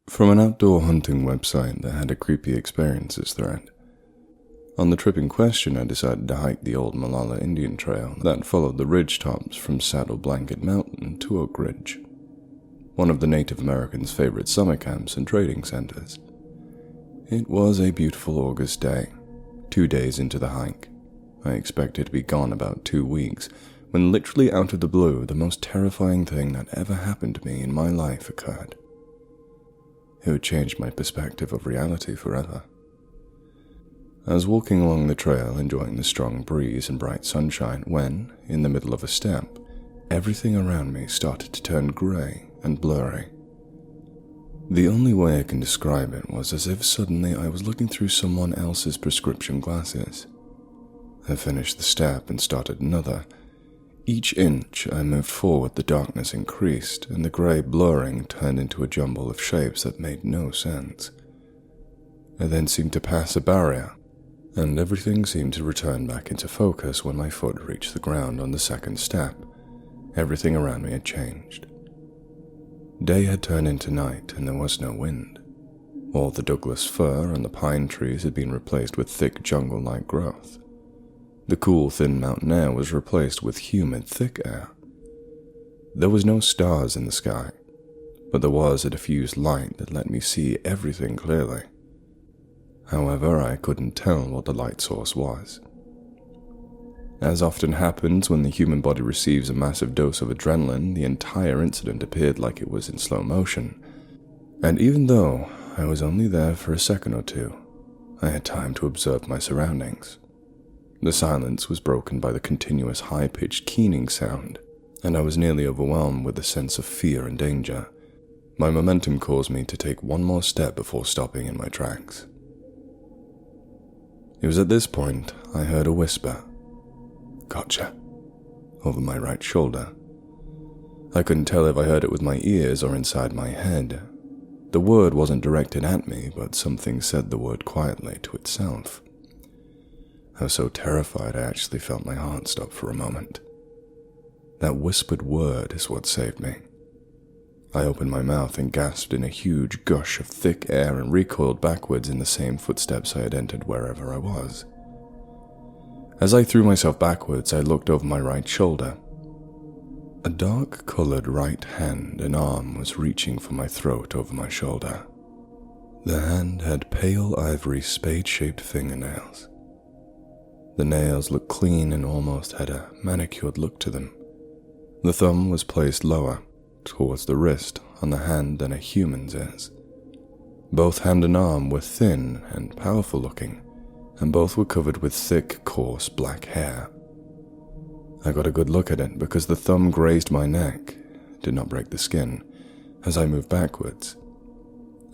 From an outdoor hunting website that had a creepy experiences thread. On the trip in question, I decided to hike the old Malala Indian Trail that followed the ridge tops from Saddle Blanket Mountain to Oak Ridge, one of the Native Americans' favorite summer camps and trading centers. It was a beautiful August day, 2 days into the hike. I expected to be gone about 2 weeks, when literally out of the blue, the most terrifying thing that ever happened to me in my life occurred. It would change my perspective of reality forever. I was walking along the trail, enjoying the strong breeze and bright sunshine, when, in the middle of a step, everything around me started to turn grey and blurry. The only way I can describe it was as if suddenly I was looking through someone else's prescription glasses. I finished the step and started another. Each inch I moved forward, the darkness increased, and the grey blurring turned into a jumble of shapes that made no sense. I then seemed to pass a barrier, and everything seemed to return back into focus when my foot reached the ground on the second step. Everything around me had changed. Day had turned into night, and there was no wind. All the Douglas fir and the pine trees had been replaced with thick jungle-like growth. The cool, thin mountain air was replaced with humid, thick air. There was no stars in the sky, but there was a diffused light that let me see everything clearly. However, I couldn't tell what the light source was. As often happens when the human body receives a massive dose of adrenaline, the entire incident appeared like it was in slow motion, and even though I was only there for a second or two, I had time to observe my surroundings. The silence was broken by the continuous high-pitched keening sound, and I was nearly overwhelmed with a sense of fear and danger. My momentum caused me to take one more step before stopping in my tracks. It was at this point I heard a whisper, "Gotcha," over my right shoulder. I couldn't tell if I heard it with my ears or inside my head. The word wasn't directed at me, but something said the word quietly to itself. I was so terrified I actually felt my heart stop for a moment. That whispered word is what saved me. I opened my mouth and gasped in a huge gush of thick air and recoiled backwards in the same footsteps I had entered wherever I was. As I threw myself backwards, I looked over my right shoulder. A dark-colored right hand and arm was reaching for my throat over my shoulder. The hand had pale ivory spade-shaped fingernails. The nails looked clean and almost had a manicured look to them. The thumb was placed lower, towards the wrist, on the hand than a human's is. Both hand and arm were thin and powerful looking, and both were covered with thick, coarse black hair. I got a good look at it because the thumb grazed my neck, did not break the skin, as I moved backwards.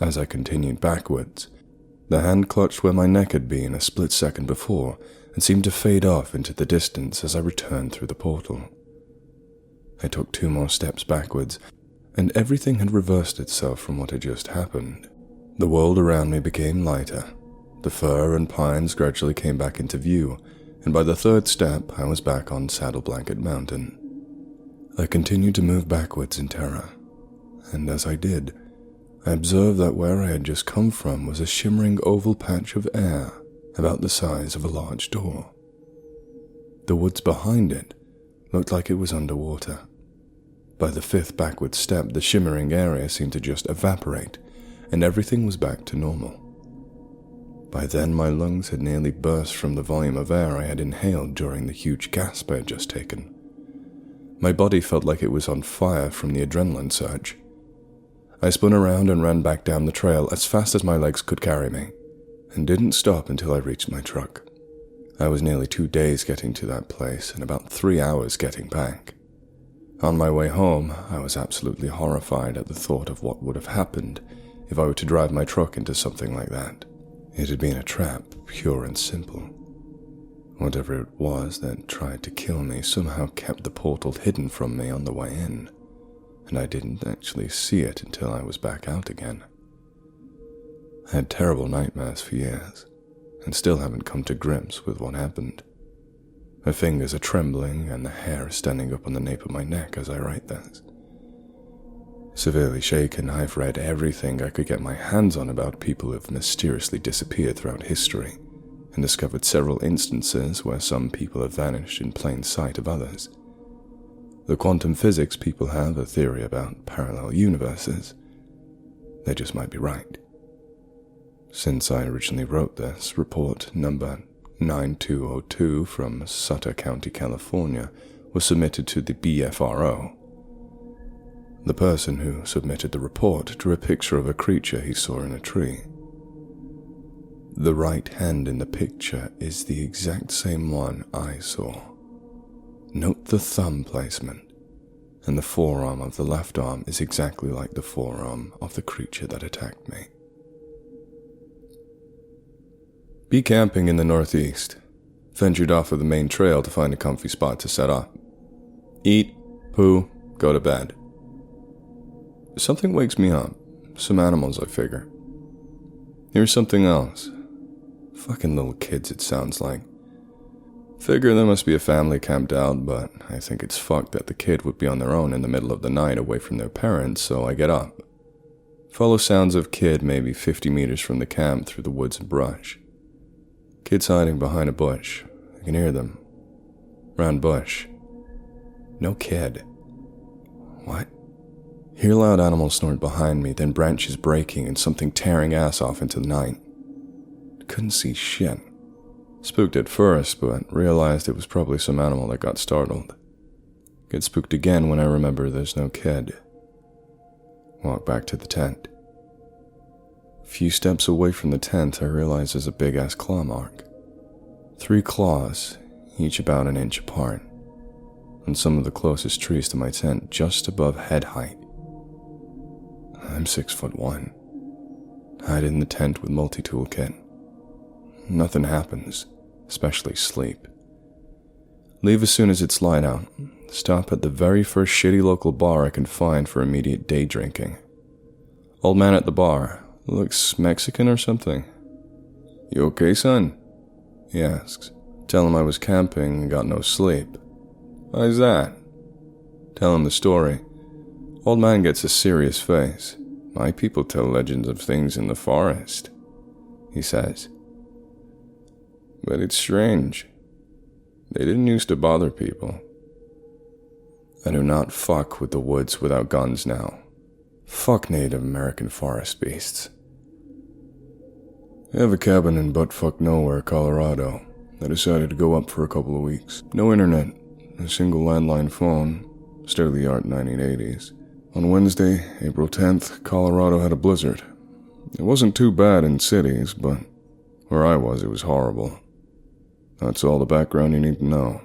As I continued backwards, the hand clutched where my neck had been a split second before and seemed to fade off into the distance as I returned through the portal. I took 2 more steps backwards, and everything had reversed itself from what had just happened. The world around me became lighter. The fir and pines gradually came back into view, and by the 3rd step I was back on Saddle Blanket Mountain. I continued to move backwards in terror, and as I did, I observed that where I had just come from was a shimmering oval patch of air about the size of a large door. The woods behind it looked like it was underwater. By the 5th backward step, the shimmering area seemed to just evaporate, and everything was back to normal. By then, my lungs had nearly burst from the volume of air I had inhaled during the huge gasp I had just taken. My body felt like it was on fire from the adrenaline surge. I spun around and ran back down the trail as fast as my legs could carry me, and didn't stop until I reached my truck. I was nearly 2 days getting to that place and about 3 hours getting back. On my way home, I was absolutely horrified at the thought of what would have happened if I were to drive my truck into something like that. It had been a trap, pure and simple. Whatever it was that tried to kill me somehow kept the portal hidden from me on the way in, and I didn't actually see it until I was back out again. I had terrible nightmares for years, and still haven't come to grips with what happened. My fingers are trembling and the hair is standing up on the nape of my neck as I write this. Severely shaken, I've read everything I could get my hands on about people who have mysteriously disappeared throughout history, and discovered several instances where some people have vanished in plain sight of others. The quantum physics people have a theory about parallel universes. They just might be right. Since I originally wrote this, report number 9202 from Sutter County, California, was submitted to the BFRO. The person who submitted the report drew a picture of a creature he saw in a tree. The right hand in the picture is the exact same one I saw. Note the thumb placement, and the forearm of the left arm is exactly like the forearm of the creature that attacked me. Be camping in the northeast. Ventured off of the main trail to find a comfy spot to set up. Eat, poo, go to bed. Something wakes me up. Some animals, I figure. Here's something else. Fucking little kids, it sounds like. Figure there must be a family camped out, but I think it's fucked that the kid would be on their own in the middle of the night away from their parents, so I get up. Follow sounds of kid maybe 50 meters from the camp through the woods and brush. Kids hiding behind a bush. I can hear them. Round bush. No kid. What? Hear loud animals snort behind me, then branches breaking and something tearing ass off into the night. Couldn't see shit. Spooked at first, but realized it was probably some animal that got startled. Get spooked again when I remember there's no kid. Walk back to the tent. A few steps away from the tent, I realize there's a big-ass claw mark. 3 claws, each about an inch apart, on some of the closest trees to my tent, just above head height. I'm 6'1". Hide in the tent with multi-tool kit. Nothing happens, especially sleep. Leave as soon as it's light out. Stop at the very first shitty local bar I can find for immediate day drinking. Old man at the bar. Looks Mexican or something. You okay, son? He asks. Tell him I was camping and got no sleep. Why's that? Tell him the story. Old man gets a serious face. My people tell legends of things in the forest, he says. But it's strange. They didn't used to bother people. I do not fuck with the woods without guns now. Fuck Native American forest beasts. I have a cabin in buttfuck nowhere, Colorado. I decided to go up for a couple of weeks. No internet, a single landline phone, state-of-the-art 1980s. On Wednesday, April 10th, Colorado had a blizzard. It wasn't too bad in cities, but where I was, it was horrible. That's all the background you need to know.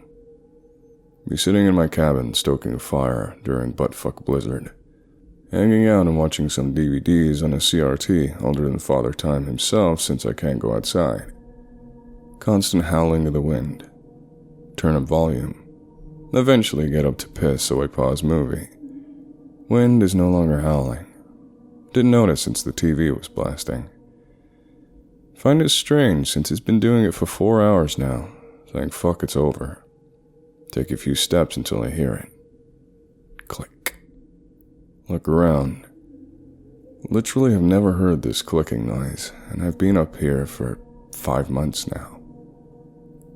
Be sitting in my cabin, stoking a fire during buttfuck blizzard. Hanging out and watching some DVDs on a CRT older than Father Time himself since I can't go outside. Constant howling of the wind. Turn up volume. Eventually get up to piss, so I pause movie. Wind is no longer howling. Didn't notice since the TV was blasting. Find it strange since it's been doing it for 4 hours now. Thank fuck it's over. Take a few steps until I hear it. Click. Look around. Literally have never heard this clicking noise, and I've been up here for 5 months now.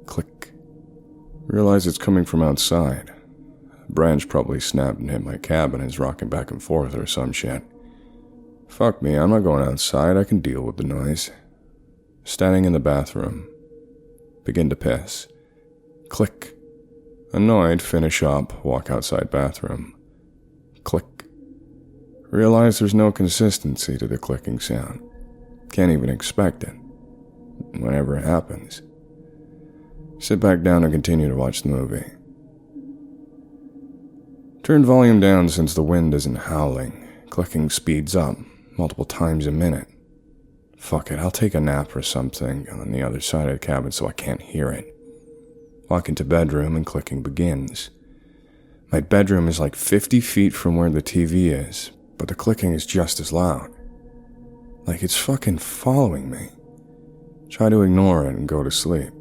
Click. Realize it's coming from outside. A branch probably snapped and hit my cabin and is rocking back and forth or some shit. Fuck me, I'm not going outside, I can deal with the noise. Standing in the bathroom. Begin to piss. Click. Annoyed, finish up, walk outside bathroom. Click. Realize there's no consistency to the clicking sound. Can't even expect it. Whenever it happens. Sit back down and continue to watch the movie. Turn volume down since the wind isn't howling. Clicking speeds up, multiple times a minute. Fuck it, I'll take a nap or something on the other side of the cabin so I can't hear it. Walk into bedroom and clicking begins. My bedroom is like 50 feet from where the TV is, but the clicking is just as loud. Like it's fucking following me. Try to ignore it and go to sleep.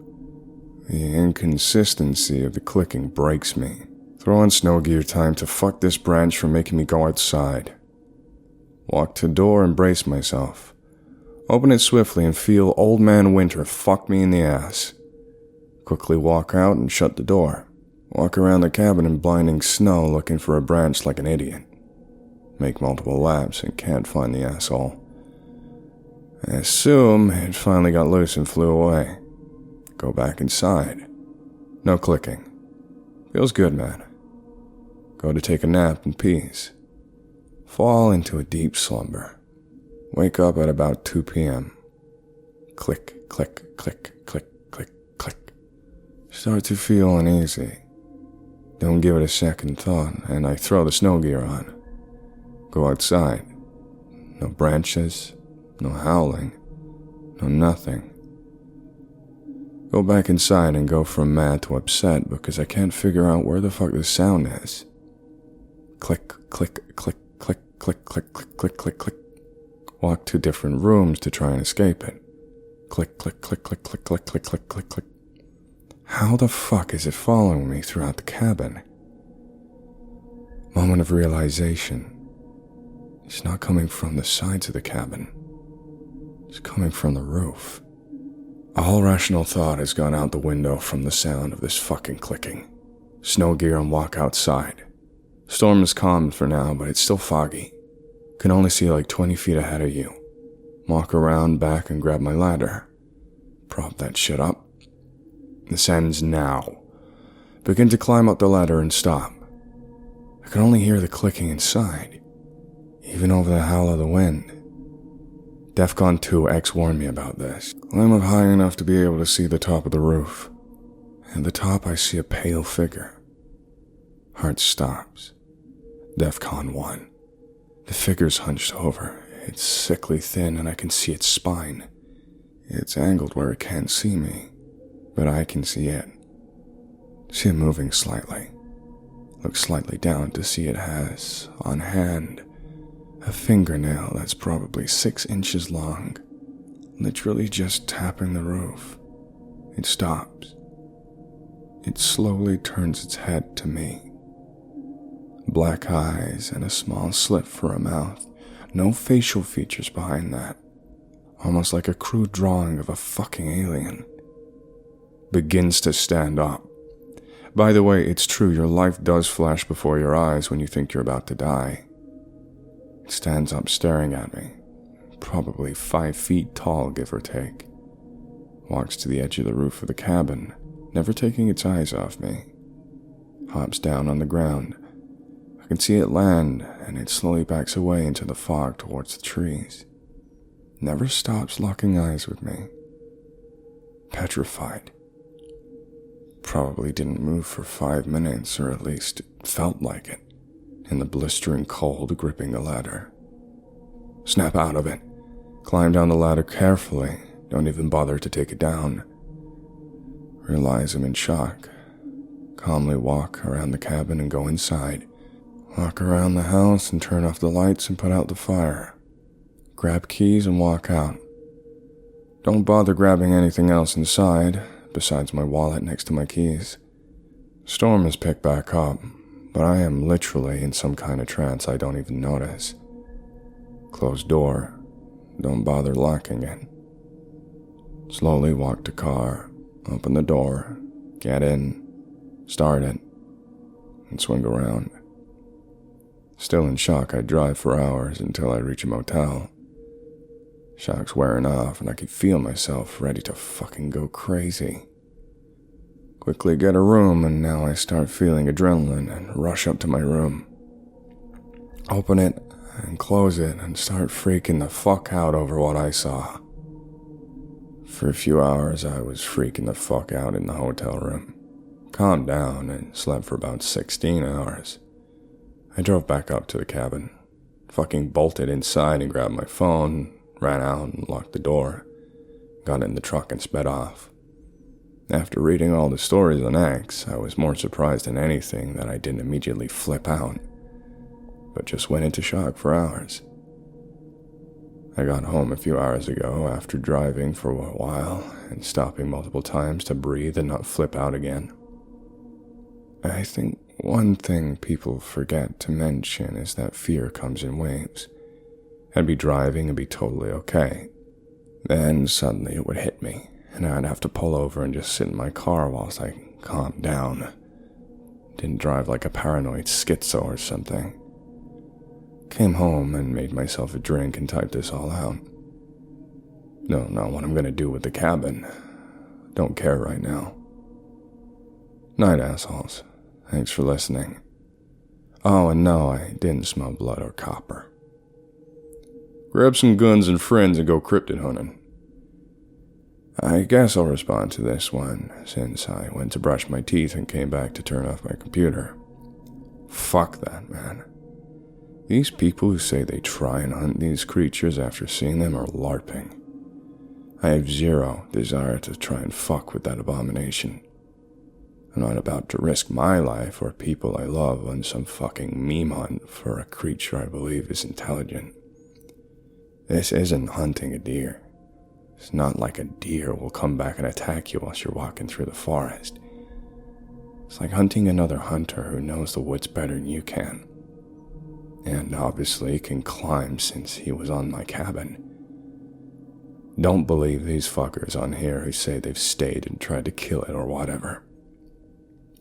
The inconsistency of the clicking breaks me. Throw on snow gear time to fuck this branch from making me go outside. Walk to door and brace myself. Open it swiftly and feel Old Man Winter fuck me in the ass. Quickly walk out and shut the door. Walk around the cabin in blinding snow looking for a branch like an idiot. Make multiple laps and can't find the asshole. I assume it finally got loose and flew away. Go back inside. No clicking. Feels good, man. Go to take a nap in peace. Fall into a deep slumber. Wake up at about 2 p.m. Click, click, click, click, click, click. Start to feel uneasy. Don't give it a second thought, and I throw the snow gear on. Go outside. No branches, no howling, no nothing. Go back inside and go from mad to upset because I can't figure out where the fuck this sound is. Click, click, click, click, click, click, click, click, click, click. Walk to different rooms to try and escape it. Click, click, click, click, click, click, click, click, click, click. How the fuck is it following me throughout the cabin? Moment of realization. It's not coming from the sides of the cabin. It's coming from the roof. All rational thought has gone out the window from the sound of this fucking clicking. Snow gear and walk outside. Storm is calmed for now, but it's still foggy. Can only see like 20 feet ahead of you. Walk around back and grab my ladder. Prop that shit up. This ends now. Begin to climb up the ladder and stop. I can only hear the clicking inside, even over the howl of the wind. DEFCON 2 X warned me about this. Climb up high enough to be able to see the top of the roof. At the top I see a pale figure. Heart stops. DEFCON 1. The figure's hunched over. It's sickly thin and I can see its spine. It's angled where it can't see me, but I can see it. See it moving slightly. Look slightly down to see it has, on hand, a fingernail that's probably 6 inches long, literally just tapping the roof. It stops. It slowly turns its head to me. Black eyes and a small slit for a mouth. No facial features behind that. Almost like a crude drawing of a fucking alien. Begins to stand up. By the way, it's true, your life does flash before your eyes when you think you're about to die. It stands up staring at me. Probably 5 feet tall, give or take. Walks to the edge of the roof of the cabin, never taking its eyes off me. Hops down on the ground. I can see it land, and it slowly backs away into the fog towards the trees. Never stops locking eyes with me. Petrified. Probably didn't move for 5 minutes, or at least it felt like it, in the blistering cold gripping the ladder. Snap out of it. Climb down the ladder carefully. Don't even bother to take it down. Realize I'm in shock. Calmly walk around the cabin and go inside. Walk around the house and turn off the lights and put out the fire. Grab keys and walk out. Don't bother grabbing anything else inside, besides my wallet next to my keys. Storm has picked back up, but I am literally in some kind of trance I don't even notice. Closed door. Don't bother locking it. Slowly walk to car, open the door, get in, start it, and swing around. Still in shock, I drive for hours until I reach a motel. Shock's wearing off and I can feel myself ready to fucking go crazy. Quickly get a room and now I start feeling adrenaline and rush up to my room. Open it and close it and start freaking the fuck out over what I saw. For a few hours I was freaking the fuck out in the hotel room. Calmed down and slept for about 16 hours. I drove back up to the cabin. Fucking bolted inside and grabbed my phone, ran out and locked the door. Got in the truck and sped off. After reading all the stories on X, I was more surprised than anything that I didn't immediately flip out, but just went into shock for hours. I got home a few hours ago after driving for a while and stopping multiple times to breathe and not flip out again. I think one thing people forget to mention is that fear comes in waves. I'd be driving and be totally okay. Then suddenly it would hit me, and I'd have to pull over and just sit in my car whilst I calmed down. Didn't drive like a paranoid schizo or something. Came home and made myself a drink and typed this all out. Don't know what I'm gonna do with the cabin. Don't care right now. Night, assholes. Thanks for listening. Oh, and no, I didn't smell blood or copper. Grab some guns and friends and go cryptid hunting. I guess I'll respond to this one, since I went to brush my teeth and came back to turn off my computer. Fuck that, man. These people who say they try and hunt these creatures after seeing them are LARPing. I have zero desire to try and fuck with that abomination. I'm not about to risk my life or people I love on some fucking meme hunt for a creature I believe is intelligent. This isn't hunting a deer. It's not like a deer will come back and attack you whilst you're walking through the forest. It's like hunting another hunter who knows the woods better than you can. And obviously can climb since he was on my cabin. Don't believe these fuckers on here who say they've stayed and tried to kill it or whatever.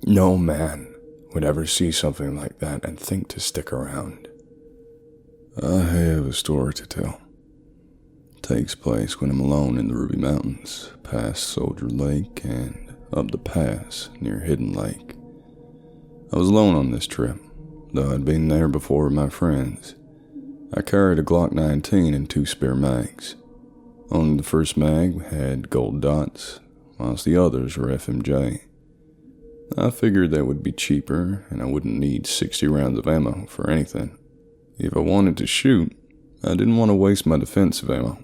No man would ever see something like that and think to stick around. I have a story to tell. It takes place when I'm alone in the Ruby Mountains, past Soldier Lake and up the pass near Hidden Lake. I was alone on this trip, though I'd been there before with my friends. I carried a Glock 19 and 2 spare mags. Only the first mag had gold dots, whilst the others were FMJ. I figured that would be cheaper, and I wouldn't need 60 rounds of ammo for anything. If I wanted to shoot, I didn't want to waste my defensive ammo.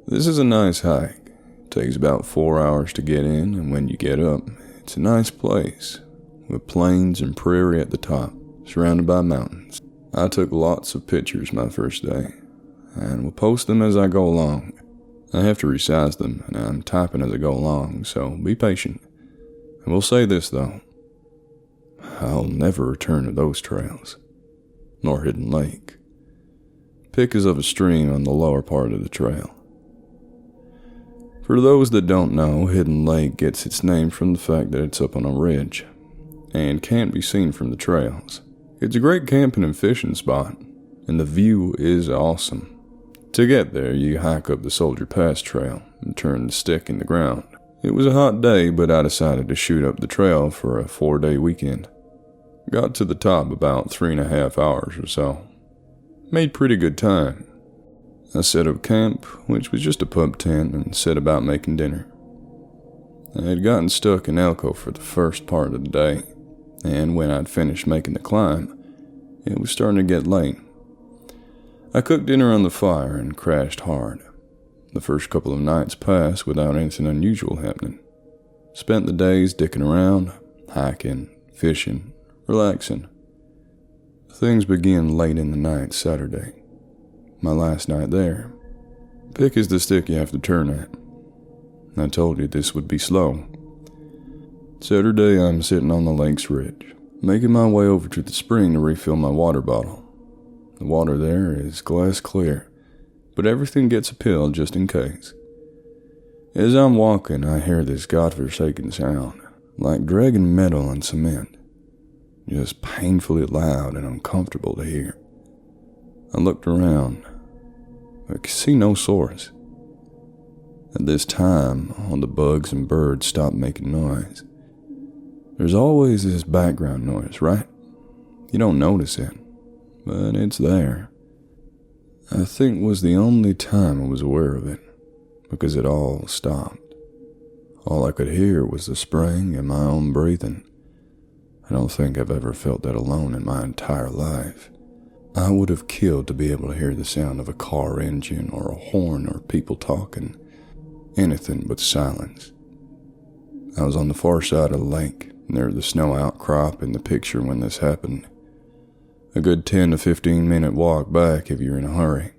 This is a nice hike. It takes about 4 hours to get in, and when you get up, it's a nice place, with plains and prairie at the top, surrounded by mountains. I took lots of pictures my first day, and will post them as I go along. I have to resize them, and I'm typing as I go along, so be patient. I will say this, though. I'll never return to those trails, nor Hidden Lake. Pick is of a stream on the lower part of the trail. For those that don't know, Hidden Lake gets its name from the fact that it's up on a ridge, and can't be seen from the trails. It's a great camping and fishing spot, and the view is awesome. To get there, you hike up the Soldier Pass trail and turn the stick in the ground. It was a hot day, but I decided to shoot up the trail for a 4-day weekend. Got to the top about 3.5 hours or so. Made pretty good time. I set up camp, which was just a pub tent, and set about making dinner. I had gotten stuck in Elko for the first part of the day, and when I'd finished making the climb, it was starting to get late. I cooked dinner on the fire and crashed hard. The first couple of nights passed without anything unusual happening. Spent the days dicking around, hiking, fishing, relaxing. Things began late in the night Saturday. My last night there. Pick is the stick you have to turn at. I told you this would be slow. Saturday I'm sitting on the lake's ridge, making my way over to the spring to refill my water bottle. The water there is glass clear, but everything gets a pill just in case. As I'm walking, I hear this godforsaken sound, like dragging metal on cement. Just painfully loud and uncomfortable to hear. I looked around. I could see no source. At this time, all the bugs and birds stopped making noise. There's always this background noise, right? You don't notice it, but it's there. I think it was the only time I was aware of it, because it all stopped. All I could hear was the spring and my own breathing. I don't think I've ever felt that alone in my entire life. I would have killed to be able to hear the sound of a car engine or a horn or people talking. Anything but silence. I was on the far side of the lake, near the snow outcrop in the picture when this happened. A good 10 to 15 minute walk back if you're in a hurry.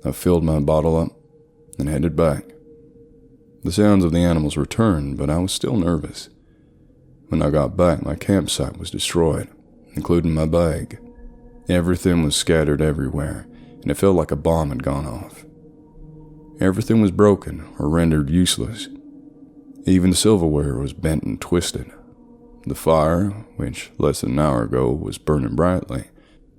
I filled my bottle up and headed back. The sounds of the animals returned, but I was still nervous. When I got back, my campsite was destroyed, including my bag. Everything was scattered everywhere, and it felt like a bomb had gone off. Everything was broken or rendered useless. Even the silverware was bent and twisted. The fire, which less than an hour ago was burning brightly,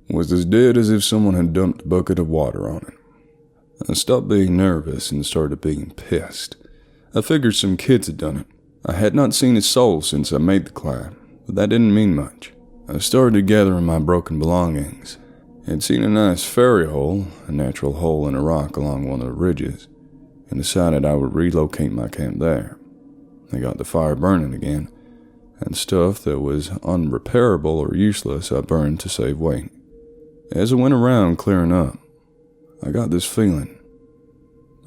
was as dead as if someone had dumped a bucket of water on it. I stopped being nervous and started being pissed. I figured some kids had done it. I had not seen a soul since I made the climb, but that didn't mean much. I started gathering my broken belongings. I had seen a nice ferry hole, a natural hole in a rock along one of the ridges, and decided I would relocate my camp there. I got the fire burning again, and stuff that was unrepairable or useless I burned to save weight. As I went around clearing up, I got this feeling.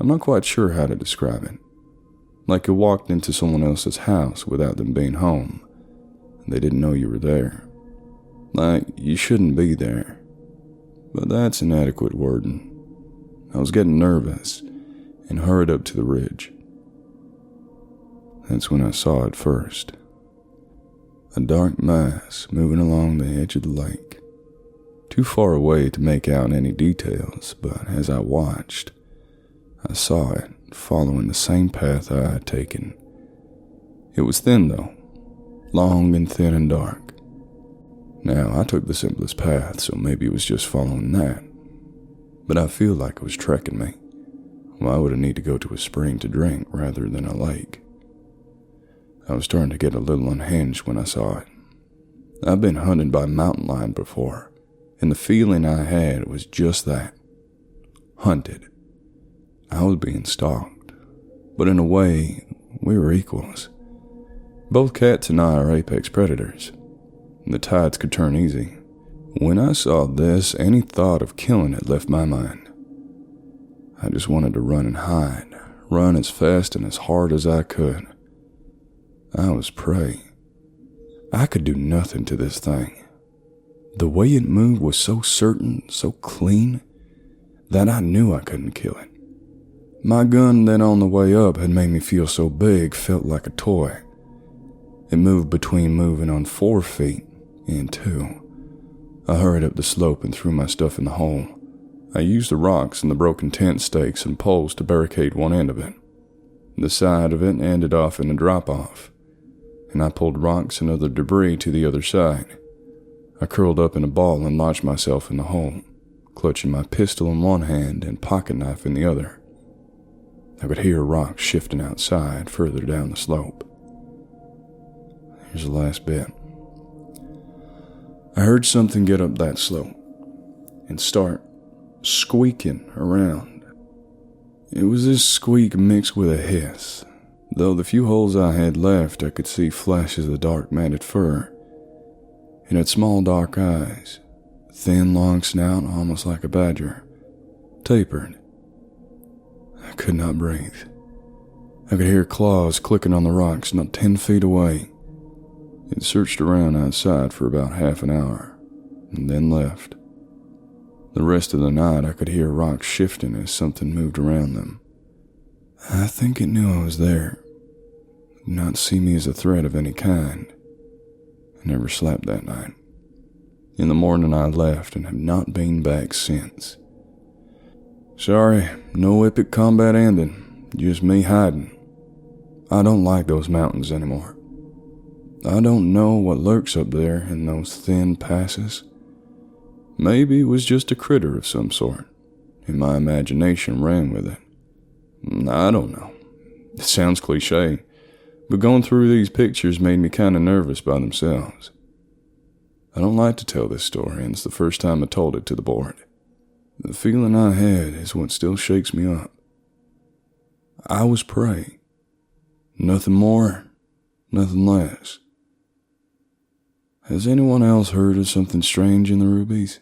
I'm not quite sure how to describe it. Like you walked into someone else's house without them being home, and they didn't know you were there. Like you shouldn't be there. But that's inadequate wording. I was getting nervous and hurried up to the ridge. That's when I saw it first. A dark mass moving along the edge of the lake. Too far away to make out any details, but as I watched, I saw it following the same path I had taken. It was thin though, long and thin and dark. Now, I took the simplest path, so maybe it was just following that. But I feel like it was trekking me. Why would I need to go to a spring to drink rather than a lake? I was starting to get a little unhinged when I saw it. I've been hunted by mountain lion before, and the feeling I had was just that. Hunted. I was being stalked, but in a way, we were equals. Both cats and I are apex predators. The tides could turn easy. When I saw this, any thought of killing it left my mind. I just wanted to run and hide, run as fast and as hard as I could. I was prey. I could do nothing to this thing. The way it moved was so certain, so clean, that I knew I couldn't kill it. My gun that on the way up had made me feel so big felt like a toy. It moved between moving on 4 feet and 2. I hurried up the slope and threw my stuff in the hole. I used the rocks and the broken tent stakes and poles to barricade one end of it. The side of it ended off in a drop-off, and I pulled rocks and other debris to the other side. I curled up in a ball and lodged myself in the hole, clutching my pistol in one hand and pocket knife in the other. I could hear rocks shifting outside further down the slope. Here's the last bit. I heard something get up that slope and start squeaking around. It was this squeak mixed with a hiss. Though the few holes I had left, I could see flashes of dark matted fur. It had small dark eyes, thin long snout almost like a badger, tapered. I could not breathe. I could hear claws clicking on the rocks not 10 feet away. It searched around outside for about half an hour, and then left. The rest of the night I could hear rocks shifting as something moved around them. I think it knew I was there. It did not see me as a threat of any kind. I never slept that night. In the morning I left and have not been back since. Sorry, no epic combat ending, just me hiding. I don't like those mountains anymore. I don't know what lurks up there in those thin passes. Maybe it was just a critter of some sort, and my imagination ran with it. I don't know. It sounds cliche, but going through these pictures made me kind of nervous by themselves. I don't like to tell this story, and it's the first time I told it to the board. The feeling I had is what still shakes me up. I was prey. Nothing more, nothing less. Has anyone else heard of something strange in the Rubies?